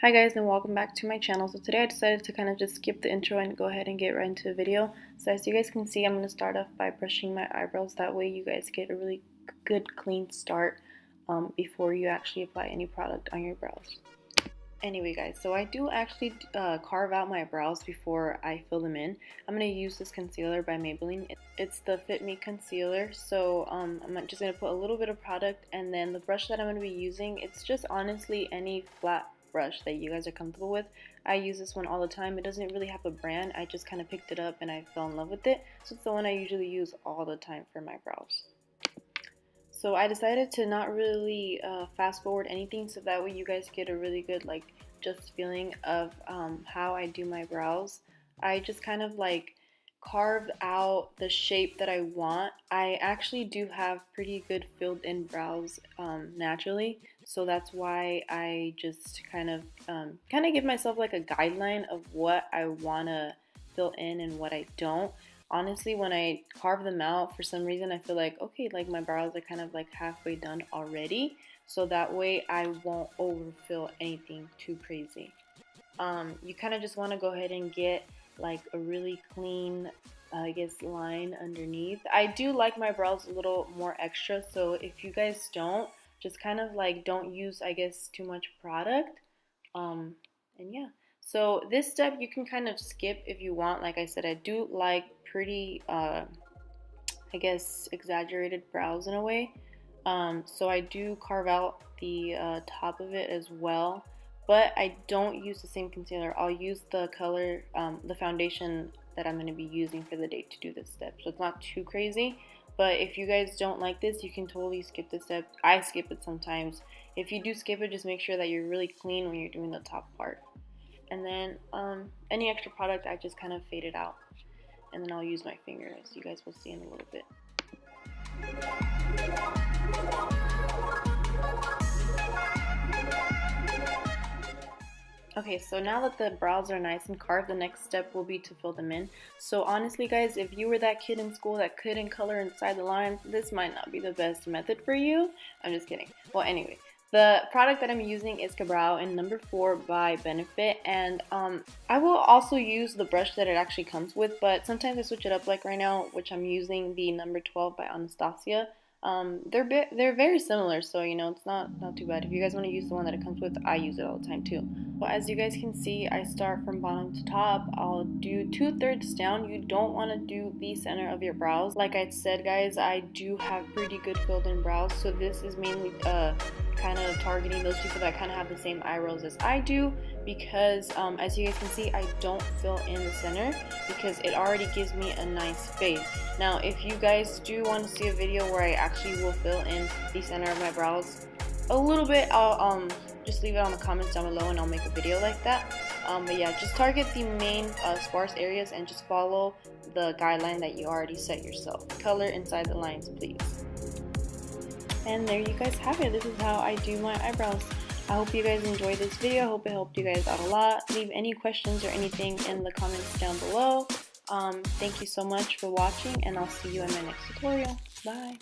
Hi guys, and welcome back to my channel. So today I decided to kind of just skip the intro and go ahead and get right into the video. So as you guys can see, I'm going to start off by brushing my eyebrows. That way you guys get a really good clean start before you actually apply any product on your brows. Anyway guys, so I do actually carve out my brows before I fill them in. I'm going to use this concealer by Maybelline. It's the Fit Me Concealer. So I'm just going to put a little bit of product, and then the brush that I'm going to be using, it's just honestly any flat brush that you guys are comfortable with. I use this one all the time. It doesn't really have a brand. I just kind of picked it up and I fell in love with it. So it's the one I usually use all the time for my brows. So I decided to not really fast forward anything, so that way you guys get a really good just feeling of how I do my brows. I just kind of carved out the shape that I want. I actually do have pretty good filled in brows naturally, so that's why I just kind of give myself like a guideline of what I want to fill in and what I don't. Honestly, when I carve them out, for some reason I feel like, okay, like my brows are kind of like halfway done already, so that way I won't overfill anything too crazy. You kind of just want to go ahead and get like a really clean, I guess, line underneath. I do like my brows a little more extra, so if you guys don't, just kind of like don't use, I guess, too much product. And yeah. So this step you can kind of skip if you want. Like I said, I do like pretty, I guess, exaggerated brows in a way. So I do carve out the top of it as well. But I don't use the same concealer. I'll use the color, the foundation that I'm going to be using for the day to do this step. So it's not too crazy. But if you guys don't like this, you can totally skip this step. I skip it sometimes. If you do skip it, just make sure that you're really clean when you're doing the top part. And then any extra product, I just kind of fade it out. And then I'll use my finger, as you guys will see in a little bit. Okay, so now that the brows are nice and carved, the next step will be to fill them in. So honestly guys, if you were that kid in school that couldn't color inside the lines, this might not be the best method for you. I'm just kidding. Well, anyway, the product that I'm using is Kabrow in number 4 by Benefit, and I will also use the brush that it actually comes with, but sometimes I switch it up, like right now, which I'm using the number 12 by Anastasia. They're very similar, so you know, it's not too bad. If you guys want to use the one that it comes with, I use it all the time too. Well, as you guys can see, I start from bottom to top. I'll do 2/3 down. You don't want to do the center of your brows. Like I said guys, I do have pretty good filled in brows, so this is mainly kind of targeting those people that kind of have the same eye rolls as I do, because as you guys can see, I don't fill in the center because it already gives me a nice fade. Now if you guys do want to see a video where I actually will fill in the center of my brows a little bit, I'll just leave it on the comments down below and I'll make a video like that. But yeah, just target the main sparse areas and just follow the guideline that you already set yourself. Color inside the lines, please. And there you guys have it. This is how I do my eyebrows. I hope you guys enjoyed this video. I hope it helped you guys out a lot. Leave any questions or anything in the comments down below. Thank you so much for watching, and I'll see you in my next tutorial. Bye.